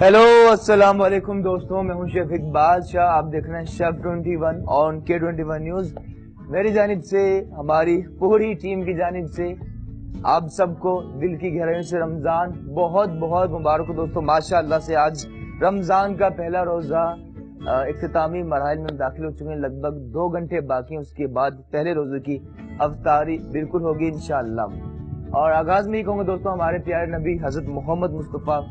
Hello अस्सलाम वालेकुम दोस्तों, मैं हूं शफीक बादशाह। आप देख रहे हैं शेफ 21 ऑन K21 न्यूज। मेरी जानिब से, हमारी पूरी टीम की जानिब से आप सबको दिल की गहराइयों से रमजान बहुत बहुत मुबारक हो दोस्तों। माशाअल्लाह से आज रमजान का पहला रोजा इख्तितामी मरहल में दाखिल हो चुके हैं। लगभग 2 घंटे बाकी हैं, उसके बाद पहले रोजे की अफ्तारी बिल्कुल होगी इंशाअल्लाह। और आगाज में ही कहूँगा दोस्तों, हमारे प्यारे नबी हजरत मोहम्मद मुस्तफ़ा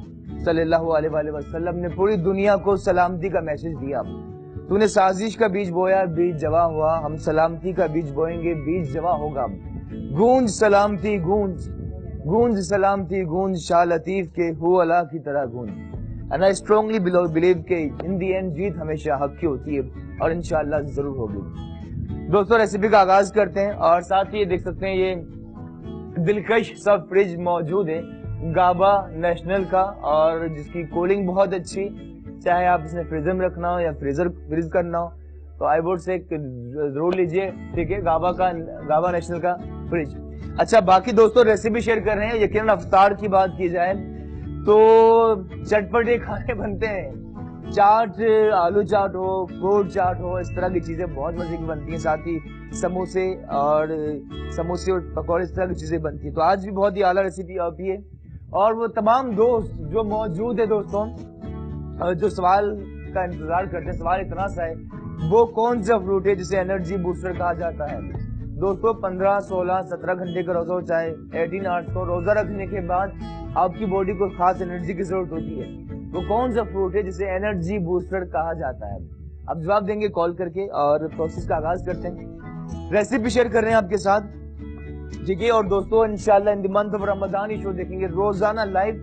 सल्लल्लाहु अलैहि वसल्लम ने पूरी दुनिया को सलामती का मैसेज दिया। तूने साजिश का बीज बोया, बीज जवा हुआ, हम सलामती का बीज बोएंगे, बीज जवा होगा। गूंज सलामती गूंज, गूंज सलामती गूंज, शाह लतीफ के हु अला की तरह गूंज। एंड आई स्ट्रांगली बिलीव के इन दी एंड जीत हमेशा हक की होती है और इंशाअल्लाह जरूर होगी। दोस्तों रेसिपी का आगाज करते हैं और साथ ही ये देख सकते हैं ये दिलकश सब फ्रिज मौजूद है गाबा नेशनल का, और जिसकी कूलिंग बहुत अच्छी। चाहे आप इसने फ्रीजर में रखना हो या फ्रीज करना हो तो आई वुड से जरूर लीजिए, ठीक है, गाबा नेशनल का फ्रिज। अच्छा, बाकी दोस्तों रेसिपी शेयर कर रहे हैं। यकीनन अफ्तार की बात की जाए तो चटपटे खाने बनते हैं। चाट, आलू चाट हो, फ्रूट चाट हो, इस तरह की चीजें बहुत मजे की बनती हैं। साथ ही समोसे और पकौड़े, इस तरह की चीजें बनती है। तो आज भी बहुत ही आला रेसिपी आपकी है। और वो तमाम दोस्त जो मौजूद है दोस्तों, जो सवाल का इंतजार करते हैं, सवाल इतना सा है, वो कौन सा फ्रूट है जिसे एनर्जी बूस्टर कहा जाता है। दोस्तों 15, 16, 17 घंटे का रोजा हो, चाहे 18 आवर्स को, रोजा रखने के बाद आपकी बॉडी को खास एनर्जी की जरूरत होती है। वो कौन सा फ्रूट है जिसे एनर्जी बूस्टर कहा जाता है? अब जवाब देंगे कॉल करके और प्रोसेस का आगाज करते हैं। रेसिपी शेयर कर रहे हैं आपके साथ, ठीक है। और दोस्तों इंशाल्लाह in the month of Ramzan he show देखेंगे रोजाना लाइव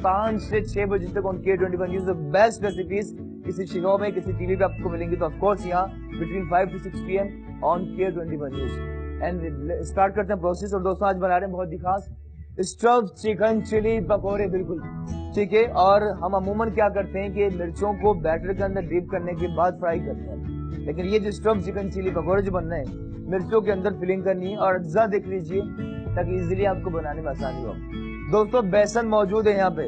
5 से 6 बजे तक on K21 news. Best recipes किसी शो में, किसी टीवी पे आपको मिलेंगी, तो ऑफकोर्स यहाँ between 5 to 6 PM on K21 news. And start करते हैं प्रोसेस। और दोस्तों आज बना रहे हैं बहुत ही खास स्टफ चिकन चिली पकौड़े, बिल्कुल ठीक है। और हम अमूमन क्या करते हैं कि मिर्चों को बैटर के अंदर डीप करने के बाद फ्राई करते हैं, लेकिन ये जो स्टफ चिकन चिली पकौड़े जो बन रहे हैं, मिर्चों के अंदर फिलिंग करनी है और अज्जा देख लीजिए ताकि इजीली आपको बनाने में आसानी हो। दोस्तों बेसन मौजूद है यहाँ पे,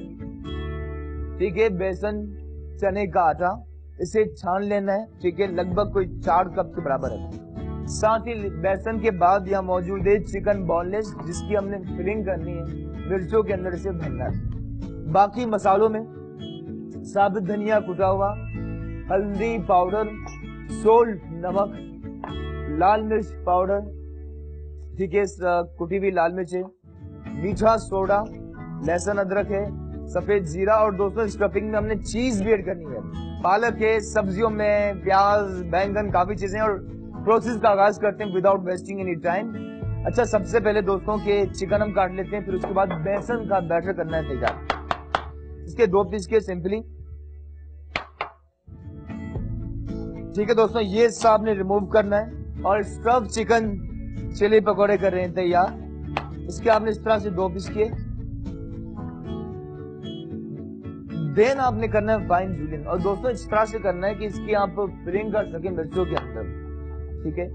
ठीक है, बेसन चने का आटा, इसे छान लेना है, ठीक है, लगभग कोई 4 कप के बराबर है। साथ ही बेसन के बाद यहाँ मौजूद है चिकन बोनलेस, जिसकी हमने फिलिंग करनी है, मिर्चों के अंदर इसे भरना है। बाकी मसालों में साबुत धनिया कुटा हुआ, हल्दी पाउडर, सोल्ट नमक, लाल मिर्च पाउडर, ठीक है, कुटी हुई लाल मिर्च है, मीठा सोडा, लहसुन अदरक है, सफेद जीरा। और दोस्तों स्टफिंग में हमने चीज भी ऐड करनी है, पालक है, सब्जियों में प्याज, बैंगन, काफी चीजें। और प्रोसेस का आगाज करते हैं विदाउट वेस्टिंग एनी टाइम। अच्छा, सबसे पहले दोस्तों के चिकन हम काट लेते हैं, फिर उसके बाद बेसन का बैटर करना है तैयार। इसके 2 पीस के सिंपली, ठीक है दोस्तों, ये सब ने रिमूव करना है। और स्टफ चिकन चिली पकौड़े कर रहे हैं तैयार। इसके आपने इस तरह से 2 पीस किए, देन आपने करना है फाइन जूलियन। और दोस्तों इस तरह से करना है कि इसकी आप फिलिंग कर सके मिर्चों के अंदर, ठीक है।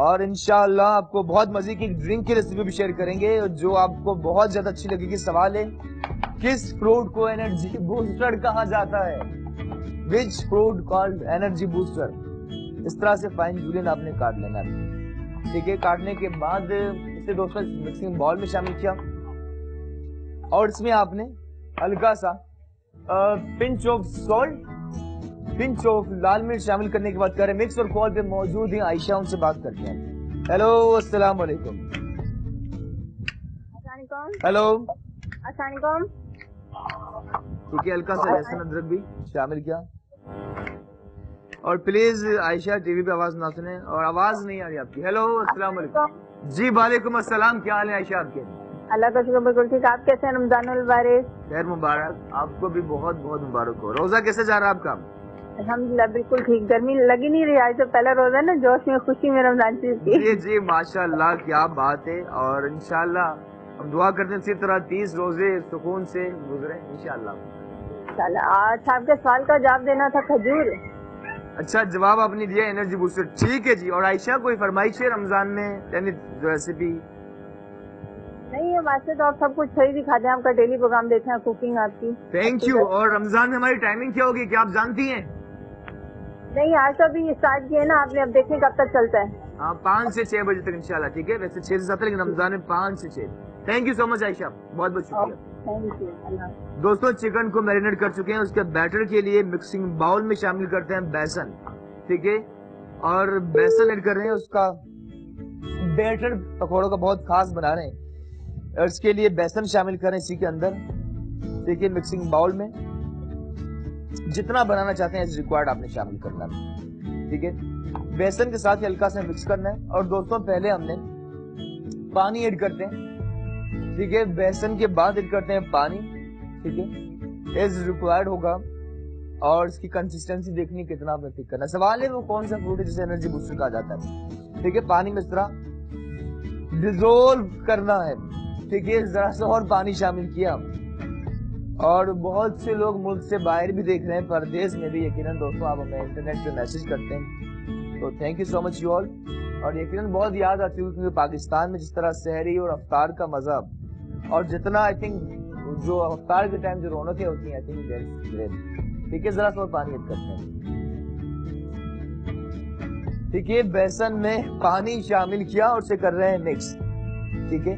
और इंशाअल्लाह आपको बहुत मजे की ड्रिंक की रेसिपी भी शेयर करेंगे जो आपको बहुत ज्यादा अच्छी लगेगी। सवाल है, किस फ्रूट को एनर्जी बूस्टर कहा जाता है? Which fruit called energy booster? इस तरह से फाइन जूलियन आपने काट लेना है, ठीक है। काटने के बाद इसे दोस्तों मिक्सिंग बाउल में शामिल किया और इसमें आपने हल्का सा pinch of salt, pinch of लाल मिर्च शामिल करने के बाद करें मिक्स। और कॉल पे मौजूद है आयशा, उनसे बात करते हैं। हेलो अस्सलाम वालेकुम। हेलो अस्सलाम। ठीक है, हल्का सा लहसुन अदरक भी शामिल किया। और प्लीज आयशा टीवी पे आवाज ना सुने, और आवाज नहीं आ रही आपकी। हेलो अस्सलाम वालेकुम। जी वालेकुम अस्सलाम, क्या हाल है आयशा आपके? अल्लाह का शुक्र, बिल्कुल ठीक। आप कैसे हैं? रमजान मुबारक। खैर मुबारक, आपको भी बहुत बहुत मुबारक हो। रोजा कैसे जा रहा है आपका? अल्हम्दुलिल्लाह बिल्कुल ठीक। गर्मी लगी नहीं रही, आज तो पहला रोजा है ना, जोश में खुशी में रमजान चीज की। जी जी माशाल्लाह, क्या बात है। और इंशाल्लाह हम दुआ करते हैं इसी तरह 30 रोजे सुकून से गुजरे इंशाल्लाह। आज आपके सवाल का जवाब देना था, खजूर। अच्छा, जवाब आपने दिया एनर्जी बूस्टर, ठीक है जी। और आयशा कोई फरमाइश है रमजान में यानी रेसिपी? नहीं है वैसे तो आप सब कुछ सही दिखाते हैं, आपका डेली प्रोग्राम देखते हैं, कुकिंग आपकी। Thank you. और रमजान में हमारी टाइमिंग क्या होगी, क्या आप जानती हैं? नहीं आज तो अभी स्टार्ट किया है ना आपने, अब देखिए कब तक चलता है। हाँ 5 से 6 बजे तक इंशाल्लाह, ठीक है। वैसे 6 से 7 लेकिन रमजान में 5 से 6। Thank you so much Ayesha, बहुत बहुत शुक्रिया। Thank you. अल्लाह। दोस्तों चिकन को मैरिनेट कर चुके हैं, उसके बैटर के लिए मिक्सिंग बाउल में शामिल करते हैं बेसन, ठीक है। और बेसन ऐड कर रहे हैं, उसका बैटर पकौड़ों का बहुत खास बना रहे हैं। और इसके लिए बेसन शामिल करें इसी के अंदर, ठीक है। मिक्सिंग बाउल में जितना बनाना चाहते हैं एज रिक्वायर्ड आपने शामिल करना है, ठीक है। बेसन के साथ हल्का सा मिक्स करना है। और दोस्तों पहले हमने पानी ऐड करते हैं, ठीक है। बेसन के बाद ऐड करते हैं पानी, ठीक है, एज रिक्वायर्ड होगा। और इसकी कंसिस्टेंसी देखनी कितना आपने ठीक करना। सवाल है वो कौन सा फ्रूट है जिसे एनर्जी बूस्टर कहा जाता है, ठीक है। पानी में इस तरह डिजोल्व करना है, ठीक है। जरा सा और पानी शामिल किया। और बहुत से लोग मुल्क से बाहर भी देख रहे हैं, परदेश में भी यकीनन दोस्तों आप हमें इंटरनेट पे मैसेज करते हैं, तो thank you so much you all. और यकीनन बहुत याद आती है क्योंकि पाकिस्तान में जिस तरह सहरी और अफ्तार का मजा और जितना आई थिंक जो अफ्तार के टाइम जो रौनकें होती हैं, आई थिंक दैट्स ग्रेट, ठीक है। जरा सा और पानी ऐड करते हैं, ठीक है। बेसन में पानी शामिल किया और उसे कर रहे हैं मिक्स, ठीक है।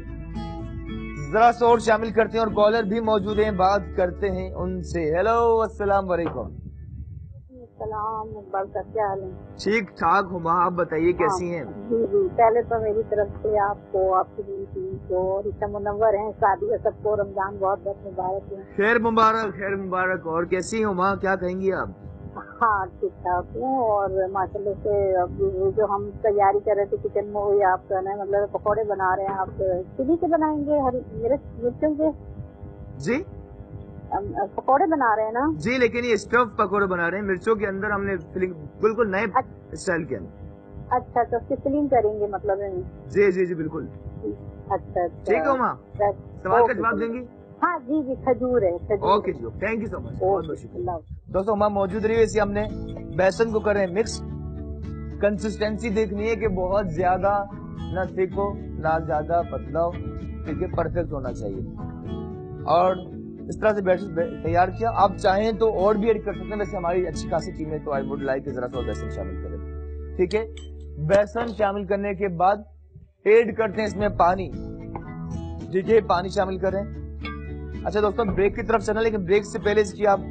जरा सा और शामिल करते हैं। और कॉलर भी मौजूद हैं, बात करते हैं उनसे। हेलो अस्सलाम वालेकुम। सलाम इकबाल साहब, क्या हाल है? ठीक ठाक हूँ, आप बताइए कैसी हैं? जी जी, पहले तो मेरी तरफ से आपको, आपकी टीम को, रिश्ता मुनव्वर है, शादी है सबको, रमजान बहुत बहुत मुबारक है। खैर मुबारक, खैर मुबारक। और कैसी हो माँ, क्या कहेंगी आप? हाँ ठीक ठाक हूँ। और माशाल्लाह से अब जो हम तैयारी कर रहे थे किचन में, वही आप ना मतलब पकौड़े बना रहे हैं आप, चिली के बनाएंगे, हरी मिर्चों के जी पकौड़े बना रहे हैं ना? जी, लेकिन ये स्टफ पकौड़े बना रहे हैं, मिर्चों के अंदर हमने फिलिंग बिल्कुल नए स्टाइल के अंदर। अच्छा तो उसकी फिलिंग करेंगे मतलब है? जी जी जी बिल्कुल। अच्छा ठीक है माँ, सवाल का जवाब देंगी? हाँ जी जी, खजूर है, खजूर। ओके जी, थैंक यू सो मच, बहुत बहुत शुक्रिया। ओके। दोस्तों माँ मौजूद रही है, इसे हमने बेसन को कर रहे हैं मिक्स। कंसिस्टेंसी देखनी है कि बहुत ज्यादा ना थिक हो ना ज्यादा पतला हो, ठीक है, परफेक्ट होना चाहिए। और इस तरह से बैटर तैयार किया। आप चाहें तो और भी ऐड कर सकते हैं, वैसे हमारी अच्छी खासी टीम है तो आई वुड लाइक जरा सा बेसन शामिल करें, ठीक है। बेसन शामिल करने के बाद ऐड करते हैं इसमें पानी, ठीक है, पानी शामिल करें। अच्छा दोस्तों ब्रेक की तरफ चलना, लेकिन ब्रेक से पहले इसकी आप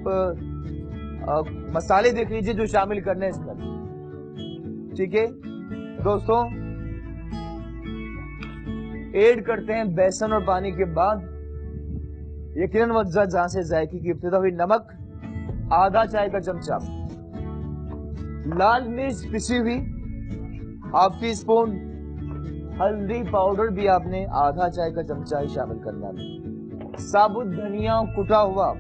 मसाले देख लीजिए जो शामिल करने हैं इसमें, ठीक है। दोस्तों ऐड करते हैं बेसन और पानी के बाद यकीनन वजह जहां से जायके की इब्तिदा हुई, नमक आधा चाय का चमचा, लाल मिर्च पिसी हुई हाफ टी स्पून, हल्दी पाउडर भी आपने आधा चाय का चमचा ही शामिल करना है, साबुत धनिया कुटा हुआ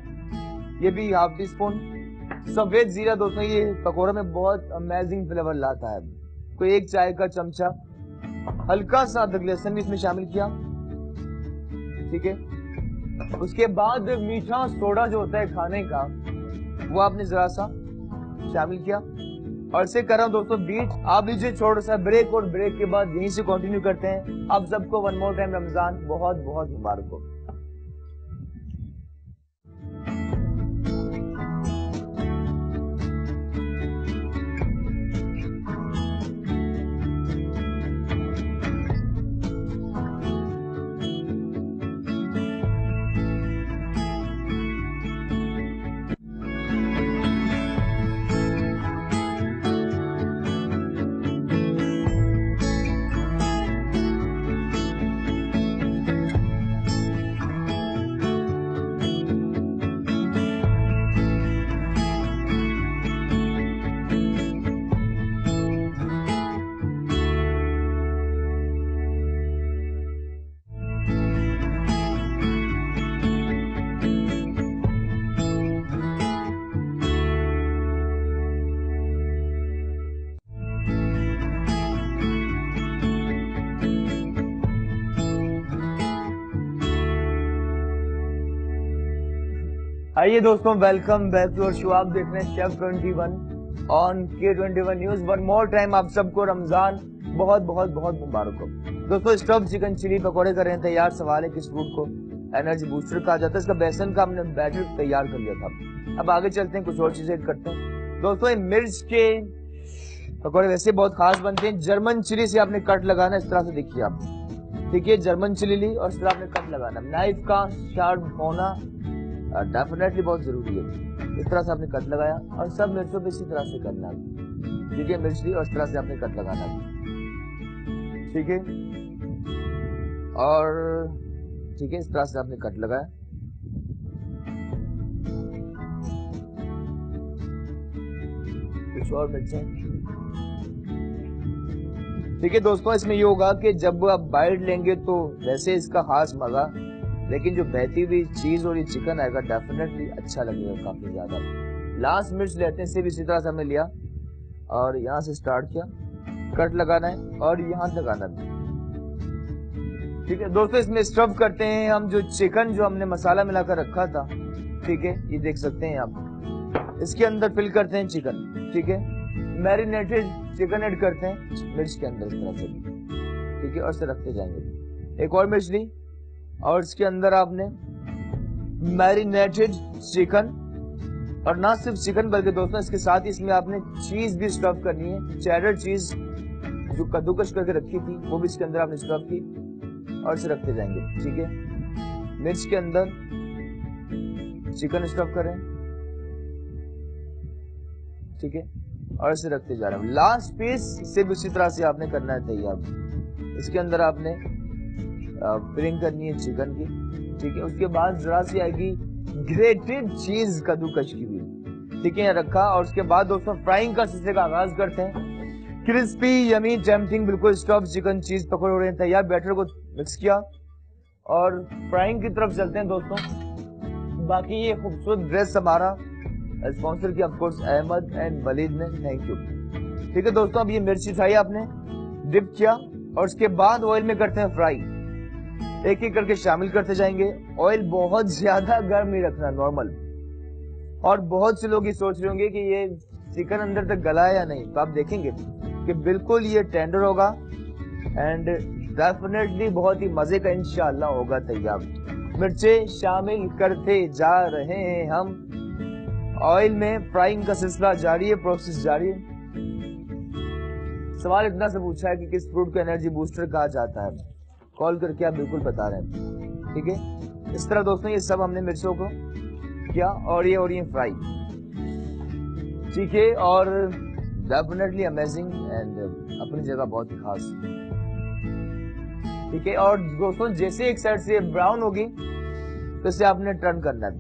ये भी हाफ टी स्पून, सफेद जीरा दोस्तों ये पकौड़े में बहुत अमेजिंग फ्लेवर लाता है, कोई 1 चाय का चमचा, हल्का सा अदरक लहसुन भी इसमें शामिल किया, ठीक है। उसके बाद मीठा सोडा जो होता है खाने का वो आपने जरा सा शामिल किया और इसे कर रहा हूं दोस्तों बीट। आप लीजिए छोटा सा ब्रेक और ब्रेक के बाद यहीं से कंटिन्यू करते हैं। आप सबको वन मोर टाइम रमजान बहुत बहुत मुबारक हो। आइए दोस्तों वेलकम बैक टू और शो। आप देख रहे हैं chef 21 on K21 news. One more time आप सबको रमजान बहुत बहुत बहुत मुबारक हो। दोस्तों स्टफ चिकन चिली पकौड़े कर रहे हैं तैयार। सवाल है किस फूड को एनर्जी बूस्टर कहा जाता है। इसका बेसन का हमने बैटर तैयार कर लिया था। अब आगे चलते हैं, कुछ और चीजें करते हैं। दोस्तों मिर्च के पकौड़े वैसे बहुत खास बनते हैं। जर्मन चिली से आपने कट लगाना, इस तरह से देखिए आप, ठीक है। जर्मन चिली ली और इस तरह आपने कट लगाना। नाइफ का शार्प होना डेफिनेटली बहुत जरूरी है। इस तरह से आपने कट लगाया और सब मिर्चों पे इसी तरह से करना, ठीक है। मिर्च ली और इस तरह से आपने कट लगाना, ठीक है। और ठीक है, इस तरह से आपने कट लगाया। कुछ और मिर्चें, ठीक है। दोस्तों इसमें ये होगा कि जब आप बाइट लेंगे तो वैसे इसका खास मजा, लेकिन जो बहती हुई चीज और ये चिकन आएगा डेफिनेटली अच्छा लगेगा काफी ज्यादा। लास्ट मिर्च लेते हैं, सिर्फ इसी तरह से हमने लिया और यहाँ से स्टार्ट किया, कट लगाना है और यहाँ लगाना है, ठीक है। दोस्तों इसमें स्टफ करते हैं हम जो चिकन जो हमने मसाला मिलाकर रखा था, ठीक है। ये देख सकते हैं आप, इसके अंदर फिल करते हैं चिकन, ठीक है। मैरिनेटेड चिकन ऐड करते हैं मिर्च के अंदर इस तरह से, ठीक है। और से रखते जाएंगे। एक और मिर्च ली और इसके अंदर आपने मैरिनेटेड चिकन, और ना सिर्फ चिकन बल्कि दोस्तों इसके साथ ही इसमें आपने चीज भी स्टफ करनी है। चेडर चीज जो कद्दूकश करके रखी थी वो भी इसके अंदर आपने स्टफ की और इसे रखते जाएंगे, ठीक है। मिर्च के अंदर चिकन स्टफ करें, ठीक है, और इसे रखते जा रहे हैं। लास्ट पीस सिर्फ उसी तरह से आपने करना है तैयार। इसके अंदर आपने फिलिंग करनी है चिकन की, ठीक है। उसके बाद जरा सी आएगी ग्रेटेड चीज कद्दूकश की भी, ठीक है, रखा। और उसके बाद दोस्तों फ्राइंग का सिलसिले का आगाज करते हैं। क्रिस्पी यमी टेम्पटिंग बिल्कुल स्टफ चिकन चीज पकौड़े हो रहे हैं तैयार। बैटर को मिक्स किया और फ्राइंग की तरफ चलते हैं दोस्तों। बाकी ये खूबसूरत ड्रेस हमारा स्पॉन्सर किया ऑफकोर्स अहमद एंड वलीद ने, थैंक यू, ठीक है। दोस्तों अब ये मिर्ची उठाई आपने, डिप किया और उसके बाद ऑयल में करते हैं फ्राई। एक एक करके शामिल करते जाएंगे। ऑयल बहुत ज्यादा गर्म नहीं रखना, नॉर्मल। और बहुत से लोग ये सोच रहे होंगे कि ये चिकन अंदर तक गला है या नहीं, तो आप देखेंगे कि बिल्कुल ये टेंडर होगा एंड डेफिनेटली बहुत ही मजे का इंशाल्लाह होगा तैयार। मिर्चें शामिल करते जा रहे हैं हम। ऑयल में फ्राइंग का सिलसिला जारी है, प्रोसेस जारी है। सवाल इतना से पूछा है कि किस फ्रूट को एनर्जी बूस्टर कहा जाता है, कॉल करके आप बिल्कुल बता रहे हैं, ठीक है। इस तरह दोस्तों ये सब हमने मिर्चों को किया और ये फ्राई, ठीक है। और डेफिनेटली अमेजिंग एंड अपनी जगह बहुत ही खास, ठीक है। और दोस्तों जैसे एक साइड से ब्राउन होगी तो इसे आपने टर्न करना है,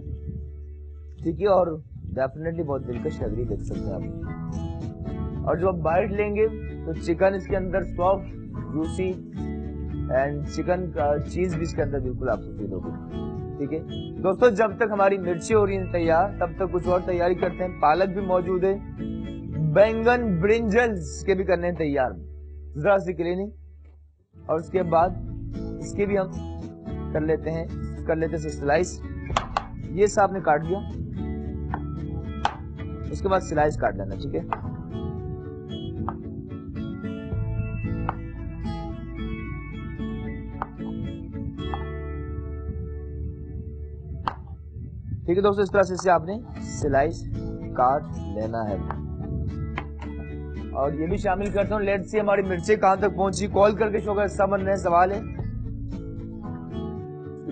ठीक है। और डेफिनेटली बहुत दिलकश लग रही है, देख सकते हैं आप। और जब आप बाइट लेंगे तो चिकन इसके अंदर सॉफ्ट जूसी एंड चिकन का चीज भी इसके अंदर बिल्कुल आपको फील होगी, ठीक है। दोस्तों जब तक हमारी मिर्ची हो रही है तैयार, तब तक कुछ और तैयारी करते हैं। पालक भी मौजूद है, बैंगन ब्रिंजल्स के भी करने हैं तैयार, जरा सी क्लीनिंग। और उसके बाद इसके भी हम कर लेते हैं स्लाइस। ये सब आपने काट दिया, उसके बाद स्लाइस काट लेना, ठीक है। ठीक है दोस्तों, इस तरह से आपने स्लाइस काट लेना है। और ये भी शामिल करता हूँ, लेट्स सी हमारी मिर्ची कहां तक पहुंची। कॉल करके शो का हिस्सा बन रहे हैं। सवाल है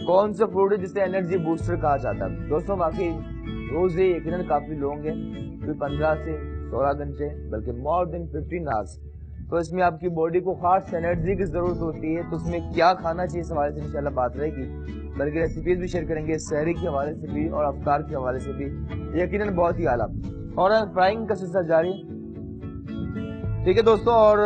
कौन सा फ्रूट है जिसे एनर्जी बूस्टर कहा जाता है। दोस्तों बाकी रोज ये यकीनन काफी लोग हैं, 15 से 16 घंटे बल्कि मोर देन 15 आवर्स, तो इसमें आपकी बॉडी को खास एनर्जी की जरूरत होती है। तो उसमें क्या खाना चाहिए, इस हवाले से इंशाल्लाह बात रहेगी, बल्कि रेसिपीज भी शेयर करेंगे सहरी के हवाले से भी और अफ्तार के हवाले से भी, यकीनन बहुत ही आला। और फ्राइंग का सिलसिला जारी, ठीक है दोस्तों। और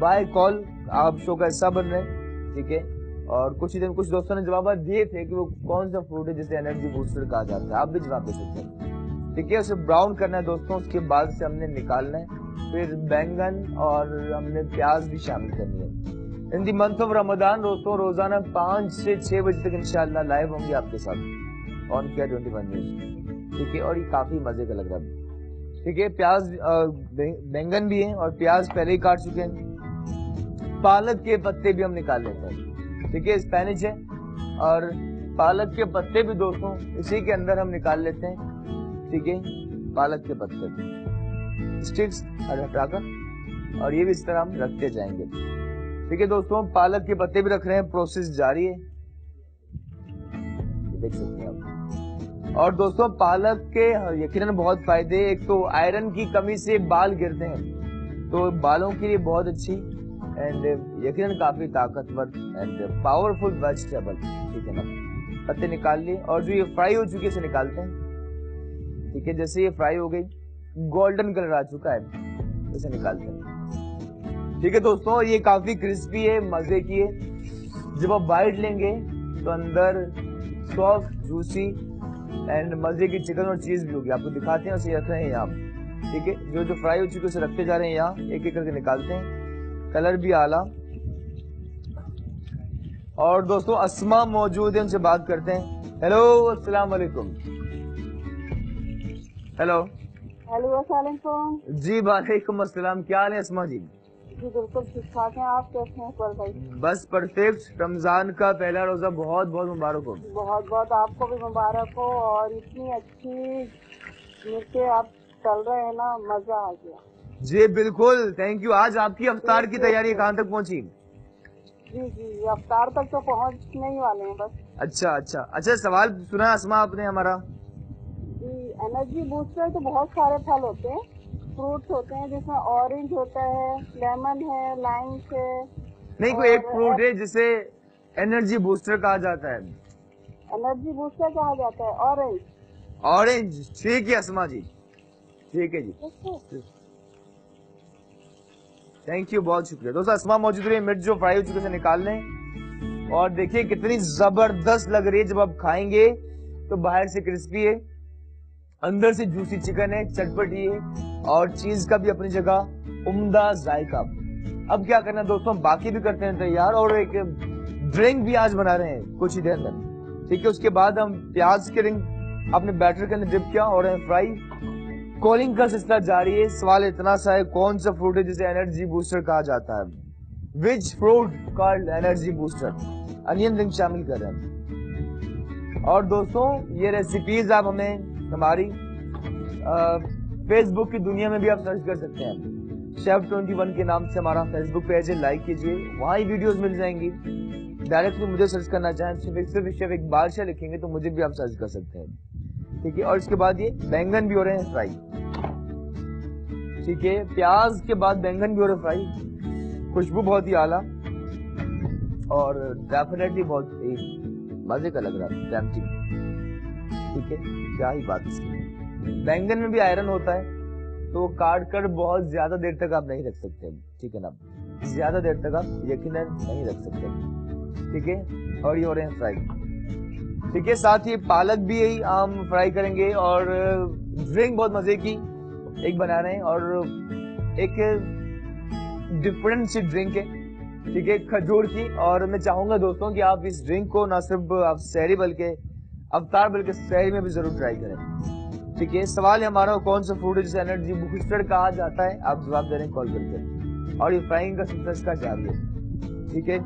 बाय कॉल आप शो का हिस्सा बन रहे हैं, ठीक है। और कुछ दोस्तों ने जवाब दिए थे कि वो कौन सा फ्रूट है जिसे एनर्जी बूस्टर कहा जाता है, आप भी जवाब दे सकते हैं, ठीक है। उसे ब्राउन करना है दोस्तों, उसके बाद से हमने निकालना है। फिर बैंगन और हमने प्याज भी शामिल करनी है। इन दी मंथ ऑफ रमजान दोस्तों रोजाना 5 से 6 बजे तक इंशाल्लाह लाइव होंगे आपके साथ ऑन केयर 21 न्यूज, ठीक है। और ये काफी मजे का लग रहा है, ठीक है, प्याज बैंगन भी है और प्याज पहले ही काट चुके हैं। पालक के पत्ते भी हम निकाल लेते हैं। ठीक है, स्पेनिश है और पालक के पत्ते भी दोस्तों इसी के अंदर हम निकाल लेते हैं। ठीक है, पालक के पत्ते स्टिक्स हटाकर और ये भी इस तरह हम रखते जाएंगे। ठीक है दोस्तों, पालक के पत्ते भी रख रहे हैं, प्रोसेस जारी है, देख सकते हैं आप। और दोस्तों पालक के यकीनन बहुत फायदे, एक तो आयरन की कमी से बाल गिरते हैं तो बालों के लिए बहुत अच्छी एंड यकीनन काफी ताकतवर एंड पावरफुल वेजिटेबल। ठीक है ना, पत्ते निकाल लिए और जो ये फ्राई हो चुके इसे निकालते हैं। ठीक है, जैसे ये फ्राई हो गई, गोल्डन कलर आ चुका है, इसे निकालते हैं। ठीक है दोस्तों, ये काफी क्रिस्पी है, मजे की है। जब आप बाइट लेंगे तो अंदर सॉफ्ट जूसी एंड मजे की चिकन और चीज भी होगी। आपको दिखाते हैं, उसे रख रहे हैं यहाँ। ठीक है, जो फ्राई हो चुके उसे रखते जा रहे हैं यहाँ, एक एक करके निकालते हैं। कलर भी आला। और दोस्तों अस्मा मौजूद है, उनसे बात करते हैं। हेलो, अस्सलाम वालेकुम। हेलो हेलो, अस्सलाम। जी वालेकुम अस्सलाम, क्या हाल है अस्मा जी? जी बिल्कुल ठीक ठाक है, आप कैसे हैं इकबाल भाई? बस परफेक्ट। रमजान का पहला रोजा बहुत बहुत मुबारक हो। बहुत बहुत आपको भी मुबारक हो। और इतनी अच्छी मिर्चे आप चल रहे हैं ना, मजा आ गया। जी बिल्कुल, थैंक यू। आज आपकी अफ्तार की तैयारी कहाँ तक पहुँची? जी जी, अफ्तार तक तो पहुंचने ही वाले हैं बस। अच्छा, सवाल सुना अस्मा आपने हमारा? जी, एनर्जी बूस्टर तो बहुत सारे फल होते हैं, फ्रूट्स होते हैं, जिसमें ऑरेंज होता है, लेमन है, लाइम है। नहीं, कोई एक फ्रूट है जिसे एनर्जी बूस्टर कहा जाता है। एनर्जी बूस्टर कहा जाता है ऑरेंज। ऑरेंज, ठीक है अस्मा जी, ठीक है जी, थैंक यू, बहुत शुक्रिया। दोस्तों अस्मा मौजूद रही, मिर्च जो फ्राई हो चुके से निकाल लें और देखिए कितनी जबरदस्त लग रही है। जब आप खाएंगे तो बाहर से क्रिस्पी है, अंदर से जूसी चिकन है, चटपटी है और चीज का भी अपनी जगह उम्दा जायका। अब क्या करना है दोस्तों, बाकी भी करते हैं तैयार और एक ड्रिंक भी आज बना रहे हैं कुछ ही देर अंदर। ठीक है, उसके बाद हम प्याज के रिंग अपने बैटर के अंदर डिप किया और फ्राई। कॉलिंग का सिलसिला जारी है। सवाल इतना सा है, कौन सा फ्रूट है जिसे एनर्जी बूस्टर कहा जाता है? Which fruit called energy booster? Onion ring शामिल कर रहे हैं। और दोस्तों ये रेसिपीज आप हमें हमारी फेसबुक की दुनिया में भी आप सर्च कर सकते हैं। शेफ 21 के नाम से हमारा फेसबुक पेज है, लाइक कीजिए, वहाँ ही वीडियोस मिल जाएंगी। डायरेक्टली मुझे सर्च करना चाहें, सिर्फ शेफ इकबाल शाह लिखेंगे तो मुझे भी आप सर्च कर सकते हैं। ठीक है, और इसके बाद ये बैंगन भी हो रहे हैं फ्राई। ठीक है, प्याज के बाद बैंगन भी हो रहे हैं फ्राई। खुशबू बहुत ही आला और डेफिनेटली बहुत ही मजे का लग रहा है, टेम्पटिंग। ठीक है, क्या ही बात इसकी। बैंगन में भी आयरन होता है तो काट कर बहुत ज्यादा देर तक आप नहीं रख सकते। ठीक है ना, ज्यादा देर तक आप यकीनन नहीं रख सकते। ठीक है, और ये हो रहे हैं फ्राई। ठीक है, साथ ही पालक भी यही हम फ्राई करेंगे और ड्रिंक बहुत मजे की एक बना रहे हैं और एक डिफरेंट सी ड्रिंक है। ठीक है, खजूर की। और मैं चाहूंगा दोस्तों कि आप इस ड्रिंक को ना सिर्फ आप सहरी बल्कि अफ्तार बल्कि सहरी में भी जरूर ट्राई करें। ठीक है, सवाल है हमारा, कौन सा फ्रूट है जिसे एनर्जी बूस्टर कहा जाता है? आप जवाब दे रहे हैं कॉल करके और ये फ्राइंग का सिलसिला जारी है। ठीक है,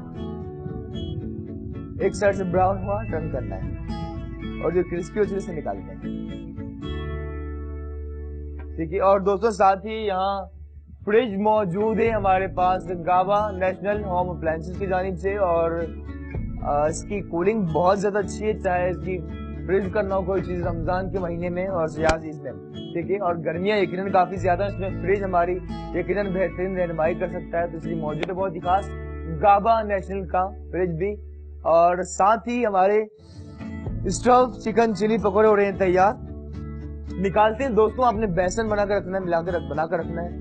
एक साइड से ब्राउन हुआ टर्न करना है और जो क्रिस्पी हो उसे निकालते हैं। ठीक है, और दोस्तों साथ ही यहाँ फ्रिज मौजूद है हमारे पास गाबा नेशनल होम अप्लायंसेस की जानिब से और इसकी कूलिंग बहुत ज्यादा अच्छी है, चाहे इसकी फ्रिज करना हो कोई चीज रमजान के महीने में और सियाज इसमें। ठीक है, और गर्मियां यकीनन काफी ज्यादा, इसमें फ्रिज हमारी यकीनन बेहतरीन रहनुमाई कर सकता है, तो इसलिए मौजूद है बहुत ही खास गाबा नेशनल का फ्रिज भी। और साथ ही हमारे स्टफ चिकन चिली पकौड़े हो रहे हैं तैयार, निकालते हैं दोस्तों। आपने बेसन बनाकर रखना है, बनाकर रखना है।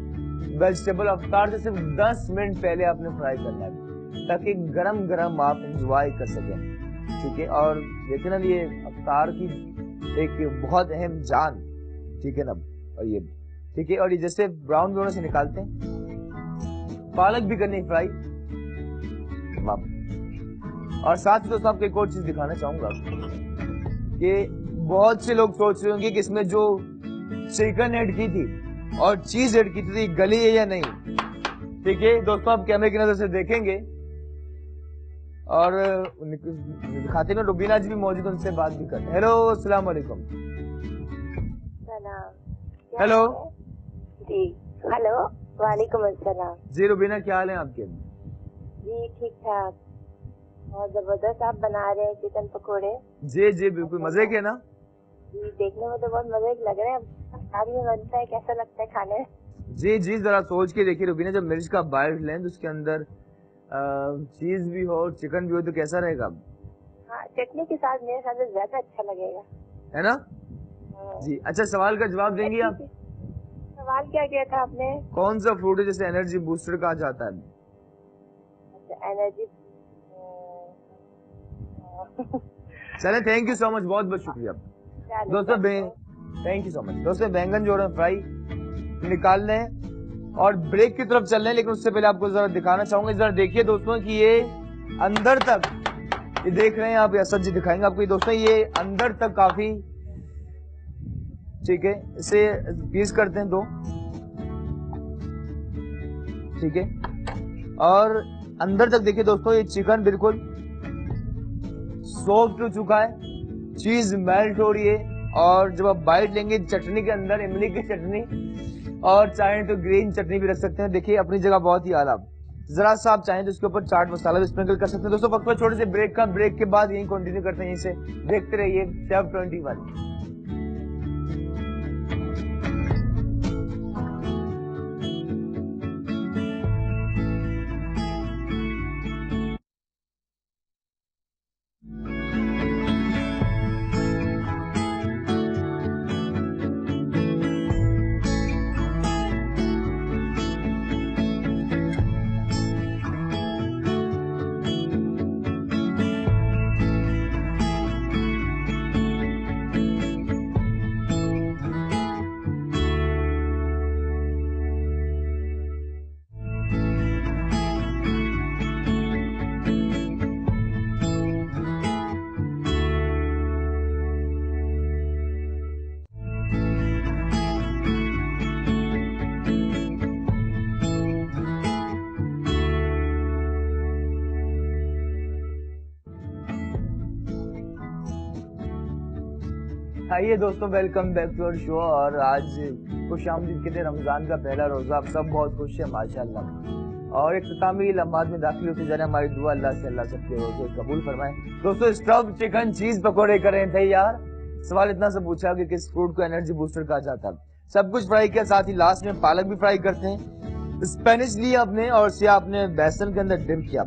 वेजिटेबल अफ्तार से सिर्फ 10 मिनट पहले आपने फ्राई करना है ताकि गरम गरम आप एंजॉय कर सकें। ठीक है, और यकीनन ये अफ्तार की एक बहुत अहम जान। ठीक है ना, और ये ठीक है, और ये जैसे ब्राउन होने से निकालते हैं। पालक भी करनी फ्राई। और साथ ही दोस्तों आपको एक और चीज दिखाना चाहूंगा कि बहुत से लोग सोच रहे होंगे कि इसमें जो चिकन ऐड की थी और चीज रेड कितनी गली है या नहीं। ठीक है दोस्तों, आप कैमरे की नजर से देखेंगे और खाते में रुबीना जी भी मौजूद, उनसे बात भी करते हैं। हेलो, अस्सलाम वालेकुम। हेलो जी, हेलो, वालेकुम अस्सलाम जी। रुबीना, क्या हाल है आपके? जी ठीक ठाक, बहुत जबरदस्त आप बना रहे हैं चिकन पकोड़े। जी जी बिल्कुल, मजे के ना जी, देखने में तो बहुत मजे लग रहे हैं। शादी में बनता है, कैसा लगता है खाने में? जी जी, जरा सोच के देखिए रुबीना, जब मिर्च का बाइट लें तो उसके अंदर चीज भी हो, चिकन भी हो, तो कैसा रहेगा? हाँ, चटनी के साथ मेरे ख्याल से ज्यादा अच्छा लगेगा, है ना? जी अच्छा, सवाल का जवाब देंगी आप? सवाल क्या किया था आपने? कौन सा फ्रूट है जिसे एनर्जी बूस्टर कहा जाता है? एनर्जी। चले, थैंक यू सो मच, बहुत बहुत शुक्रिया दोस्तों। थैंक यू सो मच दोस्तों। बैंगन जो है फ्राई निकाल रहे हैं और ब्रेक की तरफ चल रहे हैं, लेकिन उससे पहले आपको जरा दिखाना चाहूंगा। जरा देखिए दोस्तों कि ये अंदर तक, ये देख रहे हैं आप, असद जी दिखाएंगे आपको दोस्तों, ये अंदर तक काफी, ठीक है, इसे पीस करते हैं दो, ठीक है। और अंदर तक देखिए दोस्तों, ये चिकन बिल्कुल सॉफ्ट हो चुका है, चीज मेल्ट हो रही है। और जब आप बाइट लेंगे चटनी के अंदर, इमली की चटनी और चाहे तो ग्रीन चटनी भी रख सकते हैं। देखिए अपनी जगह बहुत ही आला। जरा सा आप चाहें तो इसके ऊपर चाट मसाला भी स्प्रिंकल कर सकते हैं दोस्तों। वक्त छोटे से ब्रेक का, ब्रेक के बाद यही कंटिन्यू करते हैं, यहीं से देखते रहिए शेफ 21। आइए दोस्तों, welcome back to our show. और आज खुशामदीद कहते हैं, रमजान का पहला रोजा, आप सब बहुत खुश है माशाल्लाह। और इख्तितामी लम्हात में दाखिल होते जा रहे हैं। हमारी दुआ अल्लाह से अल्लाह सबके रोजे कबूल फरमाए। दोस्तों, स्टफ चिकन चीज पकौड़े करें तैयार। सवाल इतना सा पूछा कि किस फ्रूट को एनर्जी बूस्टर कहा जाता है। सब कुछ फ्राई किया, साथ ही लास्ट में पालक भी फ्राई करते हैं। स्पेनिश लिया आपने और सिया आपने बेसन के अंदर डिप किया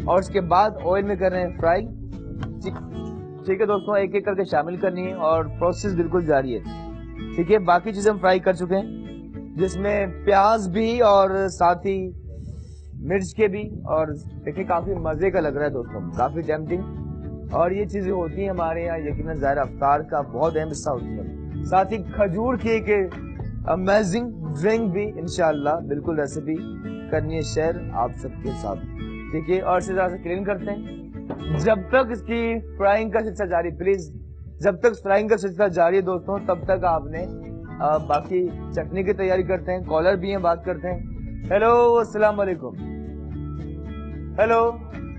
और उसके बाद ऑयल में कर रहे हैं फ्राई। ठीक है दोस्तों, एक एक करके शामिल करनी है और प्रोसेस बिल्कुल जारी है। ठीक है, बाकी चीजें हम फ्राई कर चुके हैं, जिसमें प्याज भी और साथ ही मिर्च के भी। और देखिए काफी मजे का लग रहा है दोस्तों, काफी टेम्पटिंग। और ये चीजें होती हैं हमारे यहाँ यकीनन ज़ाहिर अफ्तार का बहुत अहम हिस्सा होती है। साथ ही खजूर की एक अमेजिंग ड्रिंक भी इंशाल्लाह बिल्कुल रेसिपी करनी है शेयर आप सबके साथ। ठीक है, और इसी तरह से क्लीन करते हैं जब तक इसकी फ्राइंग का सिलसिला जारी। प्लीज, जब तक फ्राइंग का सिलसिला जारी है दोस्तों, तब तक आपने बाकी चटनी की तैयारी करते हैं। कॉलर भी हैं, बात करते हैं। हेलो, अस्सलाम वालेकुम। हेलो,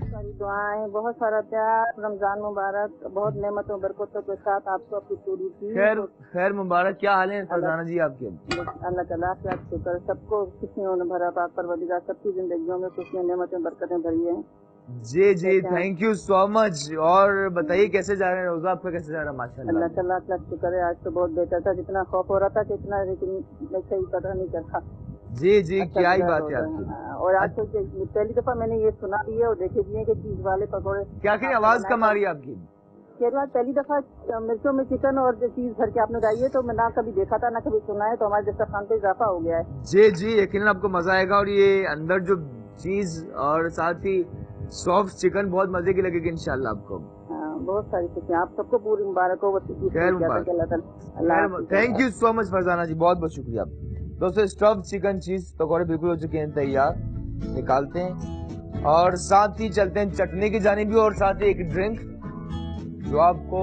सारी दुआएं, बहुत सारा प्यार, रमजान मुबारक, बहुत नेमतों बरकतों के साथ आपको अपनी पूरी की खैर मुबारक। क्या हाल है फरजाना जी आपके? अल्लाह ताला का शुक्र, सबको खुशियों में भरा पाक परवरदिगार सबकी जिंदगियों में खुशियां नेमतें बरकतें भरी है। जी जी, थैंक यू सो मच। और बताइए कैसे जा रहे हैं, रोजा आपका कैसे जा रहा है? माशाल्लाह, अल्लाह ताला का शुक्र है, आज तो बहुत बेहतर था। जितना खौफ हो रहा था कि इतना, लेकिन मैं सही पता नहीं चला। जी जी, अच्छा क्या ही बात है आपकी। और आज तो पहली दफा मैंने ये सुना भी है और देखे भी है कि चीज वाले पकौड़े। क्या करें, आवाज कम आ रही है आपकी। पहली दफा मिर्चों में चिकन और जो चीज भर के आपने गाई है, तो मैं ना कभी देखा था ना कभी सुना है, तो हमारे दस्तरखान पे इजाफा हो गया है। जी जी, यकीनन आपको मजा आएगा। और ये अंदर जो चीज और साथ ही सॉफ्ट चिकन बहुत मजे की लगेगी इंशाल्लाह आपको। बहुत सारी खुशियाँ, आप सबको पूरी मुबारक हो। Thank you so much Farzana ji, बहुत बहुत शुक्रिया। दोस्तों, स्टफ चिकन चीज पकौड़े बिल्कुल हो चुके हैं तैयार, निकालते हैं और साथ ही चलते हैं चटनी की जानिब भी, और साथ ही एक ड्रिंक जो आपको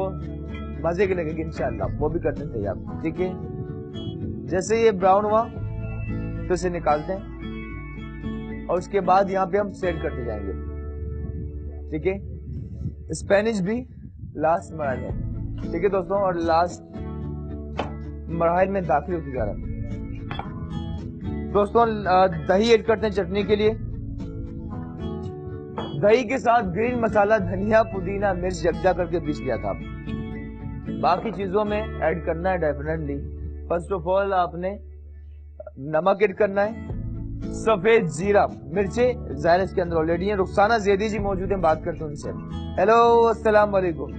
मजे की लगेगी इंशाल्लाह, वो भी करते हैं तैयार। ठीक है, जैसे ये ब्राउन हुआ तो इसे निकालते हैं और उसके बाद यहाँ पे हम सेट करते जाएंगे। ठीक है, स्पेनिश भी लास्ट मराहल है। ठीक है दोस्तों, और लास्ट मराहल में दाखिल होते जा रहा है। दोस्तों दही ऐड करते हैं चटनी के लिए। दही के साथ ग्रीन मसाला, धनिया, पुदीना, मिर्च यकजा करके पीस लिया था। बाकी चीजों में ऐड करना है डेफिनेटली। फर्स्ट ऑफ ऑल आपने नमक ऐड करना है, सफेद जीरा, मिर्चे ज़ाहिर इसके अंदर ऑलरेडी है। रुखसाना ज़ैदी जी मौजूद हैं, बात करते हैं उनसे। हेलो, अस्सलाम वालेकुम।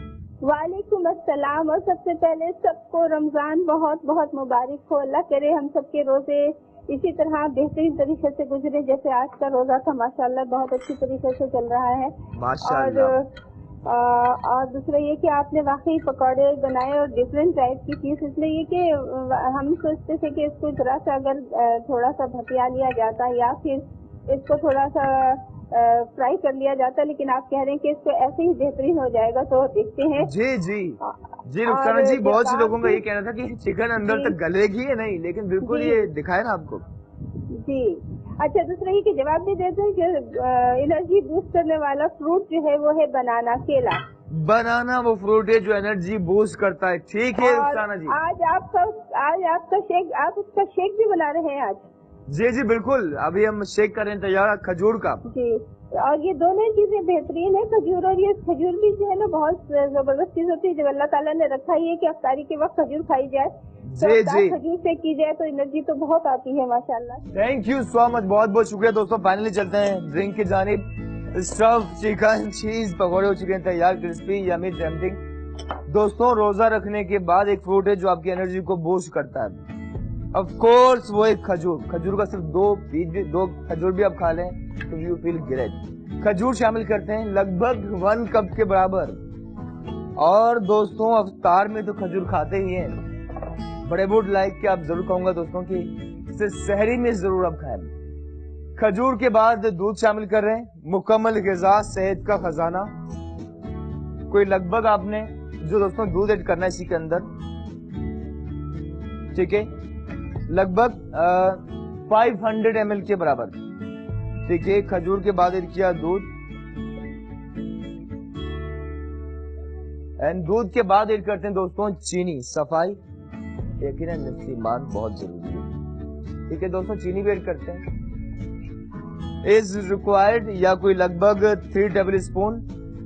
वालेकुम अस्सलाम। और सबसे पहले सबको रमजान बहुत बहुत मुबारक हो। अल्लाह करे हम सबके रोजे इसी तरह बेहतरीन तरीके से गुजरे जैसे आज का रोजा था। माशाल्लाह बहुत अच्छी तरीके से चल रहा है माशाल्लाह। और दूसरा ये कि आपने वाकई पकौड़े बनाए और डिफरेंट टाइप की चीज, इसलिए ये कि हम सोचते थे कि इसको जरा सा अगर थोड़ा सा भटिया लिया जाता या फिर इसको थोड़ा सा फ्राई कर लिया जाता, लेकिन आप कह रहे हैं कि इसको ऐसे ही बेहतरीन हो जाएगा। तो देखते हैं। जी जी जी रुखसाना जी, बहुत से लोगों का ये कहना था कि चिकन अंदर तक गलेगी या नहीं, लेकिन बिल्कुल ये दिखाया ना आपको। जी अच्छा, दूसरा ये कि जवाब भी देते हैं कि एनर्जी बूस्ट करने वाला फ्रूट जो है वो है बनाना, केला। बनाना वो फ्रूट है जो एनर्जी बूस्ट करता है। ठीक है रुखसाना जी। आज आपका शेक, आप उसका शेक भी बना रहे हैं आज? जी जी बिल्कुल, अभी हम शेक कर रहे हैं तैयार खजूर का। जी, और ये दोनों चीजें बेहतरीन है, खजूर और ये खजूर भी जो है ना बहुत जबरदस्त चीज होती है। जब अल्लाह ताला ने रखा ही है कि अफ्तारी के वक्त खजूर खाई जाए, तो खजूर से की जाए तो एनर्जी तो बहुत आती है माशाल्लाह। थैंक यू सो मच, बहुत बहुत शुक्रिया दोस्तों। फाइनली चलते हैं ड्रिंक की जानिब। स्टफ चिकन चीज पकौड़े हो चुके हैं तैयार, क्रिस्पी यमी टेम्पटिंग। दोस्तों रोजा रखने के बाद एक फ्रूट है जो आपकी एनर्जी को बूस्ट करता है। ऑफ कोर्स वो एक खजूर। खजूर का सिर्फ दो खजूर भी आप खा लें तो यू फील ग्रेट। खजूर शामिल करते हैं लगभग 1 कप के बराबर। और दोस्तों अफ्तार में तो खजूर खाते ही हैं। बड़े वुड लाइक के आप जरूर कहूंगा दोस्तों कि इसे सहरी में जरूर आप खाएं। खजूर के बाद दूध शामिल कर रहे हैं, मुकम्मल ग़िज़ा, सेहत का खजाना। कोई लगभग आपने जो दोस्तों दूध ऐड करना है इसी के अंदर, ठीक है, लगभग 500 ml के बराबर। ठीक है, खजूर के बाद ऐड किया दूध, एंड दूध के बाद ऐड करते हैं दोस्तों चीनी। सफाई यकीनन नसीमान बहुत जरूरी है। ठीक है दोस्तों, चीनी भी ऐड करते हैं इज रिक्वायर्ड, या कोई लगभग 3 टेबल स्पून।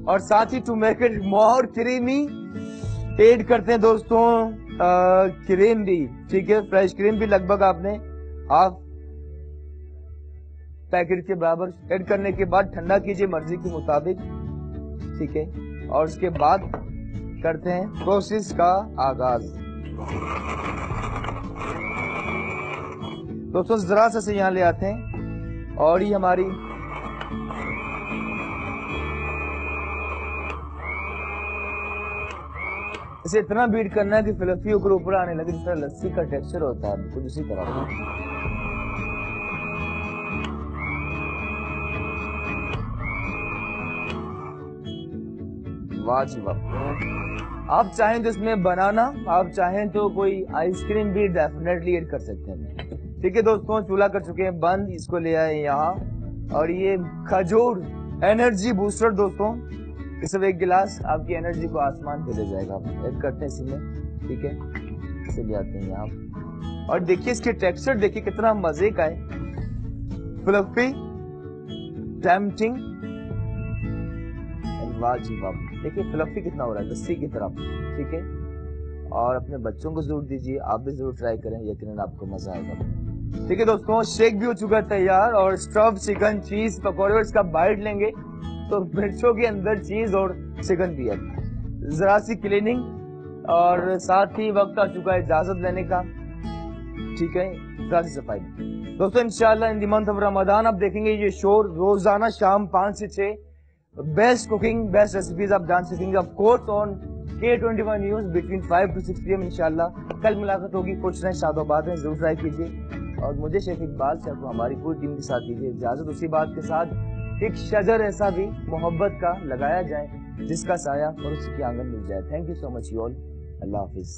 और साथ ही to make it more creamy add करते हैं दोस्तों क्रीम भी। ठीक है, फ्रेश क्रीम भी लगभग आपने हाफ पैकेट के बराबर ऐड करने के बाद ठंडा कीजिए मर्जी के मुताबिक। ठीक है, और उसके बाद करते हैं प्रोसेस का आगाज। दोस्तों जरा सा यहाँ ले आते हैं और ये हमारी इसे इतना बीट करना है कि फ्लफी ऊपर ऊपर आने लगे, जिस तरह लस्सी का टेक्सचर होता है बिल्कुल उसी तरह। वाह जी वाह। आप चाहें तो इसमें बनाना, आप चाहें तो कोई आइसक्रीम भी डेफिनेटली ऐड कर सकते हैं। ठीक है दोस्तों, चूल्हा कर चुके हैं बंद, इसको ले आए यहाँ। और ये खजूर एनर्जी बूस्टर दोस्तों, इस एक गिलास आपकी एनर्जी को आसमान पे ले जाएगा। ऐड करते हैं इसी में। ठीक है, इसे ले आते हैं यहाँ और देखिए इसके टेक्सचर देखिए कितना मजे का है, फ्लफी, टेम्पटिंग, वाह जी वाह। देखिए फ्लफी कितना हो रहा है लस्सी की तरह। ठीक है, और अपने बच्चों को जरूर दीजिए, आप भी जरूर ट्राई करें, यकीनन आपको मजा आएगा। ठीक है दोस्तों, शेक भी हो चुका है तैयार और स्टफ चिकन चीज पकौड़े, और इसका बाइट लेंगे तो मिर्चों के अंदर चीज और चिकन भी है। जरा सी क्लीनिंग और साथ ही वक्त आ चुका है इजाजत लेने का। ठीक है, जरा सी सफाई। दोस्तों इंशाल्लाह in the month of Ramzan आप देखेंगे ये शो रोजाना शाम 5 से 6 बेस्ट कुकिंग बेस्ट रेसिपीज आप जान सकेंगे, of course on K21 news between 5 to 6 PM इंशाल्लाह। कल मुलाकात होगी, कुछ नए शादोबाद में जरूर ट्राई कीजिए। और मुझे शेख इकबाल से आपको हमारी पूरी टीम के साथ दीजिए इजाजत। उसी बात के साथ एक शजर ऐसा भी मोहब्बत का लगाया जाए जिसका साया और उसकी आंगन मिल जाए। Thank you so much you all, Allah Hafiz.